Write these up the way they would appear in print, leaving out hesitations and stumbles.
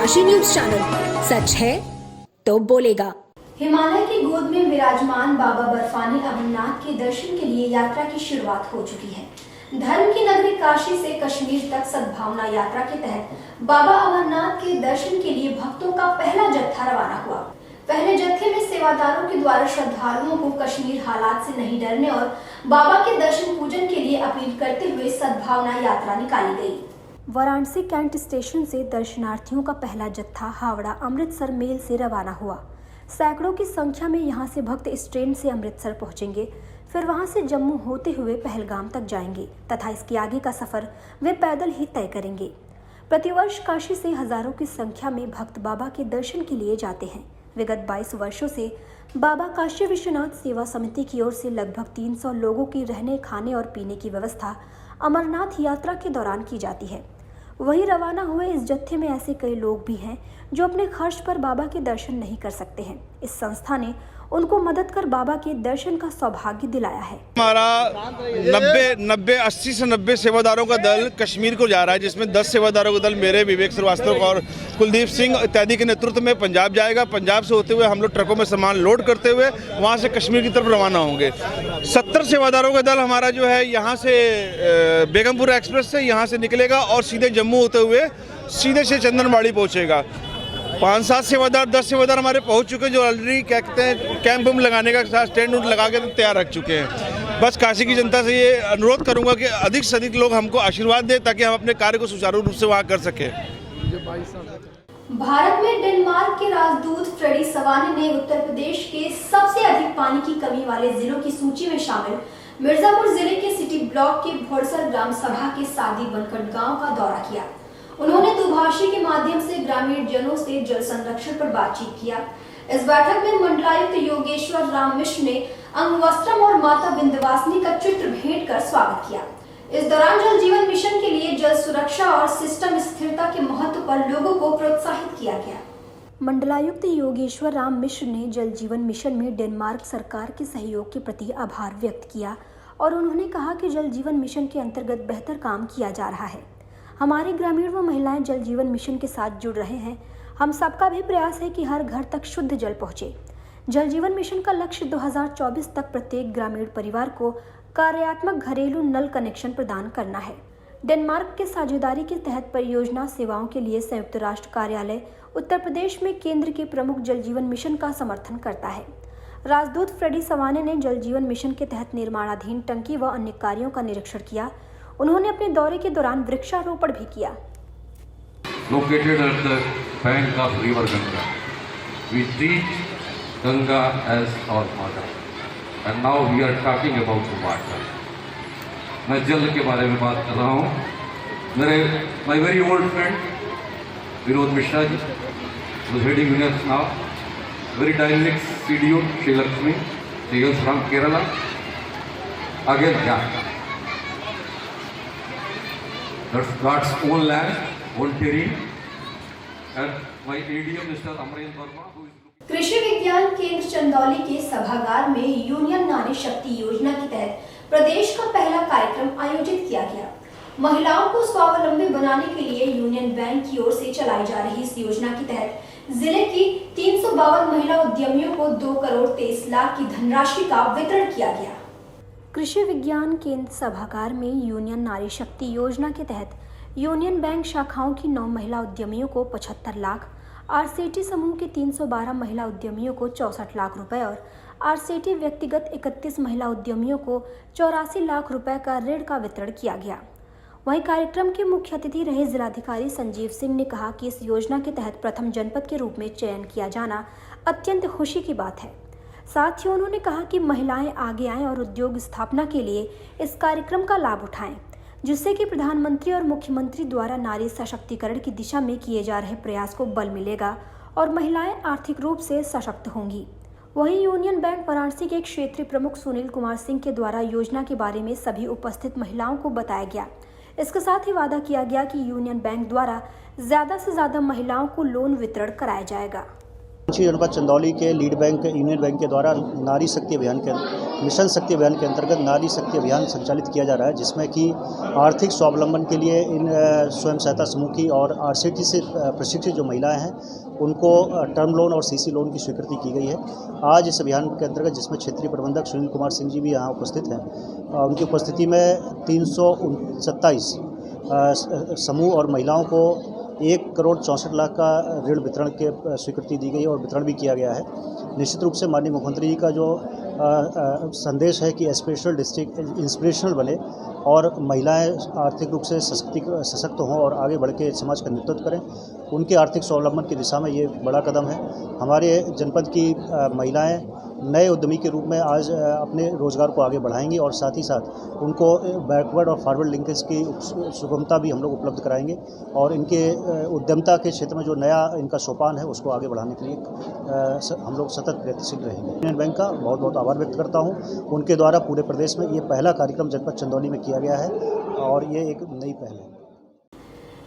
Kashi news channel, सच है तो बोलेगा। हिमालय की गोद में विराजमान बाबा बर्फानी अमरनाथ के दर्शन के लिए यात्रा की शुरुआत हो चुकी है। धर्म की नगरी काशी से कश्मीर तक सद्भावना यात्रा के तहत बाबा अमरनाथ के दर्शन के लिए भक्तों का पहला जत्था रवाना हुआ। पहले जत्थे में सेवादारों के द्वारा श्रद्धालुओं को कश्मीर हालात से नहीं डरने और बाबा के दर्शन पूजन के लिए अपील करते हुए सद्भावना यात्रा निकाली गई। वाराणसी कैंट स्टेशन से दर्शनार्थियों का पहला जत्था हावड़ा अमृतसर मेल से रवाना हुआ। सैकड़ों की संख्या में यहां से भक्त इस ट्रेन से अमृतसर पहुंचेंगे, फिर वहां से जम्मू होते हुए पहलगाम तक जाएंगे तथा इसके आगे का सफर वे पैदल ही तय करेंगे। प्रतिवर्ष काशी से हजारों की संख्या में भक्त बाबा के दर्शन के लिए जाते हैं। विगत 22 वर्षों से बाबा काशी विश्वनाथ सेवा समिति की ओर से लगभग 300 लोगों की रहने, खाने और पीने की व्यवस्था अमरनाथ यात्रा के दौरान की जाती है। वहीं रवाना हुए इस जत्थे में ऐसे कई लोग भी हैं जो अपने खर्च पर बाबा के दर्शन नहीं कर सकते हैं। इस संस्था ने उनको मदद कर बाबा के दर्शन का सौभाग्य दिलाया है। हमारा 80 से 90 सेवादारों का दल कश्मीर को जा रहा है, जिसमें 10 सेवादारों का दल मेरे, विवेक श्रीवास्तव और कुलदीप सिंह इत्यादि के नेतृत्व में पंजाब जाएगा। पंजाब से होते हुए हम लोग ट्रकों में सामान लोड करते हुए वहां से कश्मीर की तरफ रवाना होंगे। 70 सेवादारों का दल हमारा जो है यहाँ से बेगमपुर एक्सप्रेस से यहाँ से निकलेगा और सीधे जम्मू होते हुए सीधे से चंदनबाड़ी पहुँचेगा। 5-7 सेवादार 10 सेवादार हमारे पहुंच चुके हैं, जो ऑलरेडी क्या कहते हैं कैंप लगाने का साथ स्टैंड लगा के तैयार रख चुके हैं। बस काशी की जनता से ये अनुरोध करूंगा कि अधिक से अधिक लोग हमको आशीर्वाद दें ताकि हम अपने कार्य को सुचारू रूप से वहां कर सकें। भारत में डेनमार्क के राजदूत फ्रेडी सवाने ने उत्तर प्रदेश के सबसे अधिक पानी की कमी वाले जिलों की सूची में शामिल मिर्जापुर जिले के सिटी ब्लॉक के भोरसर ग्राम सभा के सादी बनकट गाँव का दौरा किया। उन्होंने दुभाषी के माध्यम से ग्रामीण जनों से जल संरक्षण पर बातचीत किया। इस बैठक में मंडलायुक्त योगेश्वर राम मिश्र ने अंगवस्त्रम और माता विंध्यवासिनी का चित्र भेंट कर स्वागत किया। इस दौरान जल जीवन मिशन के लिए जल सुरक्षा और सिस्टम स्थिरता के महत्व पर लोगों को प्रोत्साहित किया गया। मंडलायुक्त योगेश्वर राम मिश्र ने जल जीवन मिशन में डेनमार्क सरकार के सहयोग के प्रति आभार व्यक्त किया और उन्होंने कहा कि जल जीवन मिशन के अंतर्गत बेहतर काम किया जा रहा है। हमारे ग्रामीण व महिलाएं जल जीवन मिशन के साथ जुड़ रहे हैं। हम सबका भी प्रयास है कि हर घर तक शुद्ध जल पहुंचे। जल जीवन मिशन का लक्ष्य 2024 तक प्रत्येक ग्रामीण परिवार को कार्यात्मक घरेलू नल कनेक्शन प्रदान करना है। डेनमार्क के साझेदारी के तहत परियोजना सेवाओं के लिए संयुक्त राष्ट्र कार्यालय उत्तर प्रदेश में केंद्र के प्रमुख जल जीवन मिशन का समर्थन करता है। राजदूत फ्रेडी सवाने ने जल जीवन मिशन के तहत निर्माणाधीन टंकी व अन्य कार्यों का निरीक्षण किया। उन्होंने अपने दौरे के दौरान वृक्षारोपण भी किया। Located at the bank of river Ganga, we treat Ganga as our mother, and now we are talking about the water. मैं जल के बारे में बात कर रहा हूँ। my very old friend Vinod Mishra ji, was heading units now, very dynamic CDO Sri Lakshmi, she is from Kerala. Again, yeah. That's God's own land, own terrain, and my ADM Mr. Amresh Verma, who is कृषि विज्ञान केंद्र चंदौली के सभागार में union नारी शक्ति योजना के तहत प्रदेश का पहला कार्यक्रम आयोजित किया गया। महिलाओं को स्वावलंबी बनाने के लिए यूनियन बैंक की ओर से चलाई जा रही इस योजना के तहत जिले की 352 महिला उद्यमियों को 2 करोड़ 23 लाख की धनराशि का वितरण किया गया। कृषि विज्ञान केंद्र सभागार में यूनियन नारी शक्ति योजना के तहत यूनियन बैंक शाखाओं की 9 महिला उद्यमियों को 75 लाख, आरसीटी समूह के 312 महिला उद्यमियों को 64 लाख रुपए और आरसीटी व्यक्तिगत 31 महिला उद्यमियों को 84 लाख रुपए का ऋण का वितरण किया गया। वहीं कार्यक्रम के मुख्य अतिथि रहे जिलाधिकारी संजीव सिंह ने कहा कि इस योजना के तहत प्रथम जनपद के रूप में चयन किया जाना अत्यंत खुशी की बात है। साथ ही उन्होंने कहा कि महिलाएं आगे आएं और उद्योग स्थापना के लिए इस कार्यक्रम का लाभ उठाएं, जिससे कि प्रधानमंत्री और मुख्यमंत्री द्वारा नारी सशक्तिकरण की दिशा में किए जा रहे प्रयास को बल मिलेगा और महिलाएं आर्थिक रूप से सशक्त होंगी। वहीं यूनियन बैंक वाराणसी के क्षेत्रीय प्रमुख सुनील कुमार सिंह के द्वारा योजना के बारे में सभी उपस्थित महिलाओं को बताया गया। इसके साथ ही वादा किया गया कि यूनियन बैंक द्वारा ज्यादा से ज्यादा महिलाओं को लोन वितरण कराया जाएगा। पश्चिमी जनपद चंदौली के लीड बैंक यूनियन बैंक के द्वारा नारी शक्ति अभियान के मिशन शक्ति अभियान के अंतर्गत नारी शक्ति अभियान संचालित किया जा रहा है, जिसमें कि आर्थिक स्वावलंबन के लिए इन स्वयं सहायता समूह की और आरसीटी से प्रशिक्षित जो महिलाएं हैं उनको टर्म लोन और सीसी लोन की स्वीकृति की गई है। आज इस अभियान के अंतर्गत जिसमें क्षेत्रीय प्रबंधक सुनील कुमार सिंह जी भी यहाँ उपस्थित हैं, उनकी उपस्थिति में 327 समूह और महिलाओं को 1,64,00,000 का ऋण वितरण के स्वीकृति दी गई और वितरण भी किया गया है। निश्चित रूप से माननीय मुख्यमंत्री जी का जो संदेश है कि एस्पिरेशनल डिस्ट्रिक्ट इंस्पिरेशनल बने और महिलाएं आर्थिक रूप से सशक्त हों और आगे बढ़ के समाज का नेतृत्व करें, उनके आर्थिक स्वावलंबन की दिशा में ये बड़ा कदम है। हमारे जनपद की महिलाएं नए उद्यमी के रूप में आज अपने रोजगार को आगे बढ़ाएंगी और साथ ही साथ उनको बैकवर्ड और फॉरवर्ड लिंकेज की सुगमता भी हम लोग उपलब्ध कराएंगे और इनके उद्यमता के क्षेत्र में जो नया इनका सोपान है उसको आगे बढ़ाने के लिए हम लोग सतत प्रयत्नशील रहेंगे। यूनियन बैंक का बहुत बहुत आभार व्यक्त करता हूँ। उनके द्वारा पूरे प्रदेश में ये पहला कार्यक्रम जनपद चंदौली में किया गया है और ये एक नई पहल है।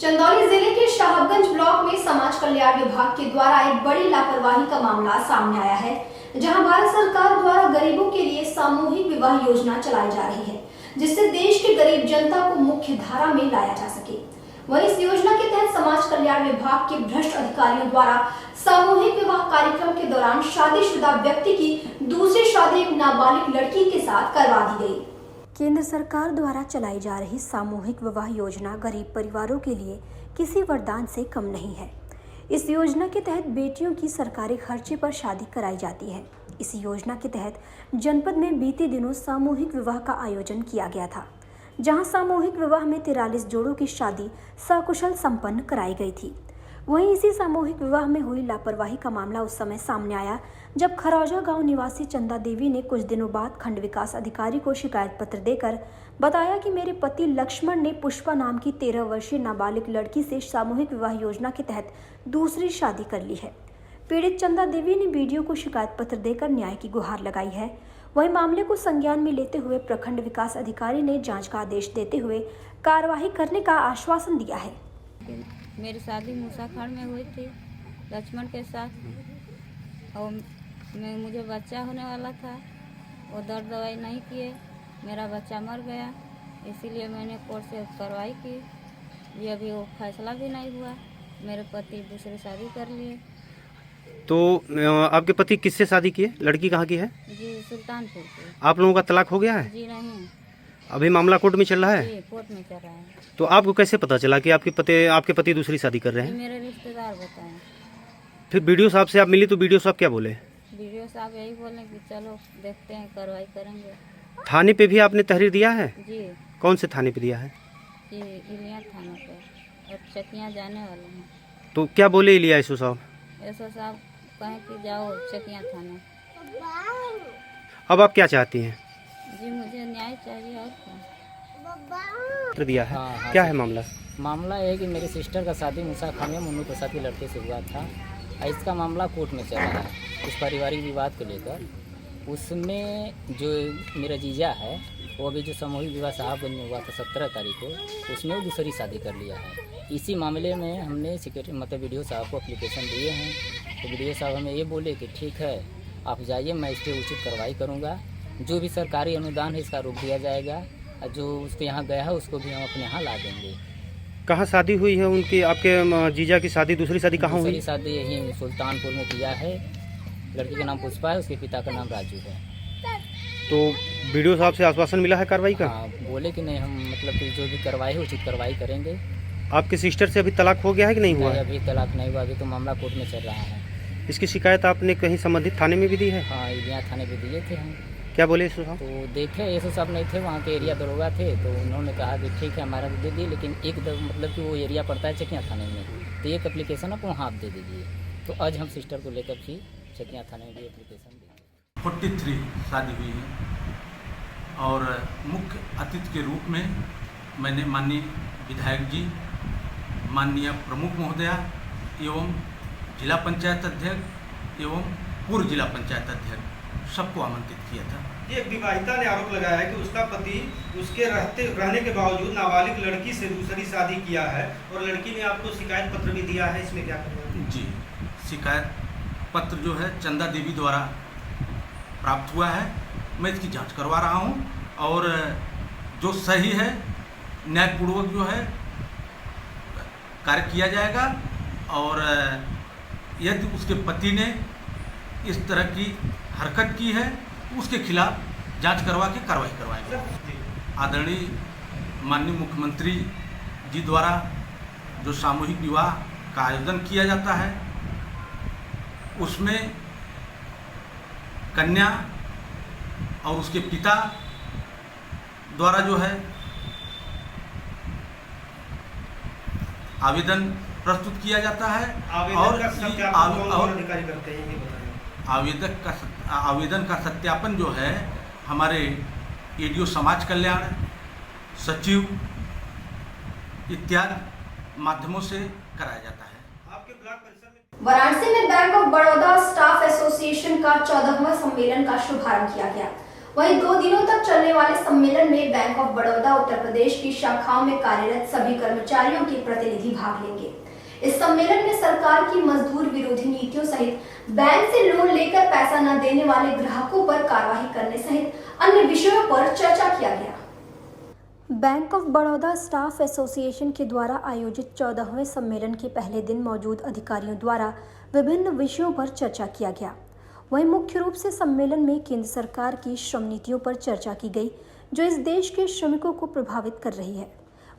चंदौली जिले के साहबगंज ब्लॉक में समाज कल्याण विभाग के द्वारा एक बड़ी लापरवाही का मामला सामने आया है, जहां भारत सरकार द्वारा गरीबों के लिए सामूहिक विवाह योजना चलाई जा रही है, जिससे देश के गरीब जनता को मुख्य धारा में लाया जा सके। वहीं इस योजना के तहत समाज कल्याण विभाग के भ्रष्ट अधिकारियों द्वारा सामूहिक विवाह कार्यक्रम के दौरान शादीशुदा व्यक्ति की दूसरी शादी एक नाबालिग लड़की के साथ करवा दी गई। केंद्र सरकार द्वारा चलाई जा रही सामूहिक विवाह योजना गरीब परिवारों के लिए किसी वरदान से कम नहीं है। इस योजना के तहत बेटियों की सरकारी खर्चे पर शादी कराई जाती है। इस योजना के तहत जनपद में बीते दिनों सामूहिक विवाह का आयोजन किया गया था, जहां सामूहिक विवाह में 43 जोड़ों की शादी सकुशल संपन्न कराई गई थी। वहीं इसी सामूहिक विवाह में हुई लापरवाही का मामला उस समय सामने आया जब खरौजा गांव निवासी चंदा देवी ने कुछ दिनों बाद खंड विकास अधिकारी को शिकायत पत्र देकर बताया कि मेरे पति लक्ष्मण ने पुष्पा नाम की 13 वर्षीय नाबालिग लड़की से सामूहिक विवाह योजना के तहत दूसरी शादी कर ली है। पीड़ित चंदा देवी ने वीडियो को शिकायत पत्र देकर न्याय की गुहार लगाई है। वहीं मामले को संज्ञान में लेते हुए प्रखंड विकास अधिकारी ने जांच का आदेश देते हुए कार्यवाही करने का आश्वासन दिया है। मेरी शादी मूसाखड़ में हुई थी लक्ष्मण के साथ और मुझे बच्चा होने वाला था। वो दर्द दवाई नहीं किए, मेरा बच्चा मर गया, इसीलिए मैंने कोर्ट से कार्रवाई की। ये अभी वो फैसला भी नहीं हुआ, मेरे पति दूसरी शादी कर लिए। तो आपके पति किससे शादी किए? लड़की कहाँ की है? जी सुल्तानपुर की। आप लोगों का तलाक हो गया है? जी नहीं, अभी मामला कोर्ट में चल रहा है? जी कोर्ट में चल रहा है। तो आपको कैसे पता चला कि आपके पति दूसरी शादी कर रहे हैं? मेरे रिश्तेदार बताएं। फिर बीडीओ साहब से आप मिली तो बीडीओ साहब क्या बोले? बीडीओ साहब यही बोले कि चलो देखते हैं, कार्रवाई करेंगे। थाने पे भी आपने तहरीर दिया है? जी। कौन से थाने पे दिया है? जी इलिया थाना पे, और चकियाँ जाने वाले हैं। तो क्या बोले इलिया एसओ साहब? एसओ साहब कहें कि जाओ चकियाँ थाने। अब आप क्या चाहती हैं? जी मुझे न्याय चाहिए और पत्र दिया है। हाँ, क्या है मामला? मामला ये है कि मेरी सिस्टर का शादी मूसाखड़ में मुन्नू प्रसाद के लड़के से हुआ था। इसका मामला कोर्ट में चल रहा है कुछ पारिवारिक विवाद को लेकर। उसमें जो मेरा जीजा है वो अभी जो सामूहिक विवाह साहबगंज में हुआ था 17 तारीख को, उसमें वो दूसरी शादी कर लिया है। इसी मामले में हमने वीडियो साहब को एप्लीकेशन दिए हैं। तो वीडियो साहब हमें ये बोले कि ठीक है आप जाइए, मैं इस पर उचित कार्रवाई करूँगा। जो भी सरकारी अनुदान है इसका रोक दिया जाएगा, और जो उसके यहाँ गया है उसको भी हम अपने यहाँ ला देंगे। कहाँ शादी हुई है उनकी? आपके जीजा की शादी दूसरी शादी कहाँ हुई? दूसरी शादी यहीं सुल्तानपुर में किया है। लड़की का नाम पुष्पा है, उसके पिता का नाम राजू है। तो वीडियो साहब से आश्वासन मिला है कार्रवाई का? हाँ, बोले कि नहीं हम मतलब कि जो भी कार्रवाई है उचित कार्रवाई करेंगे। आपके सिस्टर से अभी तलाक हो गया है कि नहीं हुआ? अभी तलाक नहीं हुआ, अभी तो मामला कोर्ट में चल रहा है। इसकी शिकायत आपने कहीं संबंधित थाने में भी दी है? हाँ इलिया थाने पे दिए थे हम। क्या बोले एसओ साहब? तो देखे एसओ साहब नहीं थे, वहाँ के एरिया दरोगा थे, तो उन्होंने कहा कि ठीक है हमारा दे दिए, लेकिन एक मतलब कि वो एरिया पड़ता है चकियाँ थाने में, तो एक एप्लीकेशन आप वहाँ आप दे दीजिए। तो आज हम सिस्टर को लेकर भी चकियाँ थाने में भी एप्लीकेशन देंगे। 43 शादी हुई है और मुख्य अतिथि के रूप में मैंने माननीय विधायक जी, माननीय प्रमुख महोदया एवं जिला पंचायत अध्यक्ष एवं पूर्व जिला पंचायत अध्यक्ष सबको आमंत्रित किया था। ये विवाहिता ने आरोप लगाया है कि उसका पति उसके रहने के बावजूद नाबालिग लड़की से दूसरी शादी किया है और लड़की ने आपको शिकायत पत्र भी दिया है, इसमें क्या करेंगे? जी, शिकायत पत्र जो है चंदा देवी द्वारा प्राप्त हुआ है। मैं इसकी जांच करवा रहा हूं और जो सही है न्यायपूर्वक जो है कार्य किया जाएगा और यदि उसके पति ने इस तरह की हरकत की है तो उसके खिलाफ जांच करवा के कार्रवाई करवाएंगे। आदरणीय माननीय मुख्यमंत्री जी द्वारा जो सामूहिक विवाह का आयोजन किया जाता है उसमें कन्या और उसके पिता द्वारा जो है आवेदन प्रस्तुत किया जाता है और अधिकारी करते हैं ये बताएं। आवेदन का सत्यापन जो है हमारे एडीओ समाज कल्याण, सचिव इत्यादि माध्यमों से कराया जाता है। आपके ब्लॉक परिसर में वाराणसी में bank of Baroda staff association का 14वां सम्मेलन का शुभारंभ किया गया। वहीं 2 दिनों तक चलने वाले सम्मेलन में बैंक ऑफ बड़ौदा उत्तर प्रदेश की शाखाओं में कार्यरत सभी कर्मचारियों के प्रतिनिधि भाग लेंगे। इस सम्मेलन में सरकार की मजदूर विरोधी नीतियों सहित बैंक से लोन लेकर पैसा न देने वाले ग्राहकों पर कार्रवाई करने सहित अन्य विषयों पर चर्चा किया गया। Bank of Baroda staff association के द्वारा आयोजित 14वें सम्मेलन के पहले दिन मौजूद अधिकारियों द्वारा विभिन्न विषयों पर चर्चा किया गया। वहीं मुख्य रूप से सम्मेलन में केंद्र सरकार की श्रम नीतियों पर चर्चा की गई जो इस देश के श्रमिकों को प्रभावित कर रही है।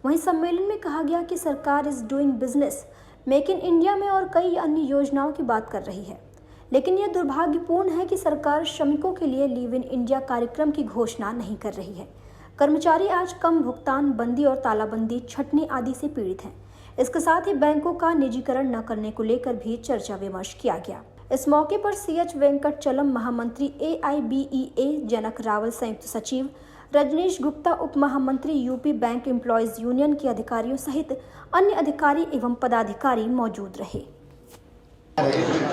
वहीं सम्मेलन में कहा गया कि सरकार is doing business, make in India में और कई अन्य योजनाओं की बात कर रही है, लेकिन यह दुर्भाग्यपूर्ण है कि सरकार श्रमिकों के लिए लीव इन इंडिया कार्यक्रम की घोषणा नहीं कर रही है। कर्मचारी आज कम भुगतान, बंदी और तालाबंदी, छटनी आदि से पीड़ित हैं। इसके साथ ही बैंकों का निजीकरण न करने को लेकर भी चर्चा विमर्श किया गया। इस मौके पर CH वेंकटचलम महामंत्री, AIBEA जनक रावल संयुक्त सचिव, रजनीश गुप्ता उप महामंत्री, यूपी बैंक एम्प्लॉयज यूनियन के अधिकारियों सहित अन्य अधिकारी एवं पदाधिकारी मौजूद रहे।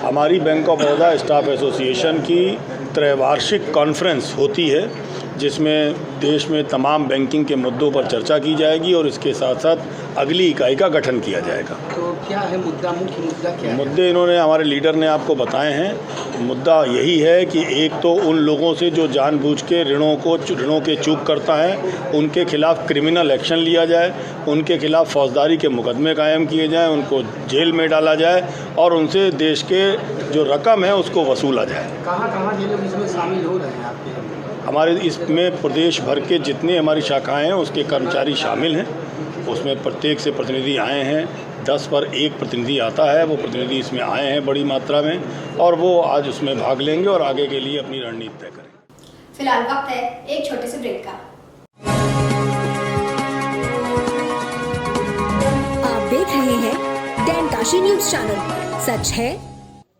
हमारी bank of Baroda staff association की त्रैवार्षिक कॉन्फ्रेंस होती है जिसमें देश में तमाम बैंकिंग के मुद्दों पर चर्चा की जाएगी और इसके साथ साथ अगली इकाई का गठन किया जाएगा। तो क्या है मुद्दा, मुख्य मुद्दा क्या है? मुद्दे इन्होंने हमारे लीडर ने आपको बताए हैं। मुद्दा यही है कि एक तो उन लोगों से जो जानबूझ के ऋणों के चूक करता है उनके खिलाफ क्रिमिनल एक्शन लिया जाए, उनके खिलाफ फौजदारी के मुकदमे कायम किए जाएं, उनको जेल में डाला जाए और उनसे देश के जो रकम है उसको वसूला जाए। कहाँ ये लोग इसमें शामिल हो रहे हैं आपके? हमारे इसमें प्रदेश भर के जितने हमारी शाखाएं हैं उसके कर्मचारी शामिल हैं। उसमें प्रत्येक से प्रतिनिधि आए हैं। 10 पर 1 प्रतिनिधि आता है। वो प्रतिनिधि इसमें आए हैं बड़ी मात्रा में और वो आज उसमें भाग लेंगे और आगे के लिए अपनी रणनीति तय करेंगे। फिलहाल वक्त है एक छोटे से ब्रेक का। आप देख रहे हैं डैन काशी न्यूज चैनल। सच है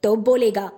तो बोलेगा।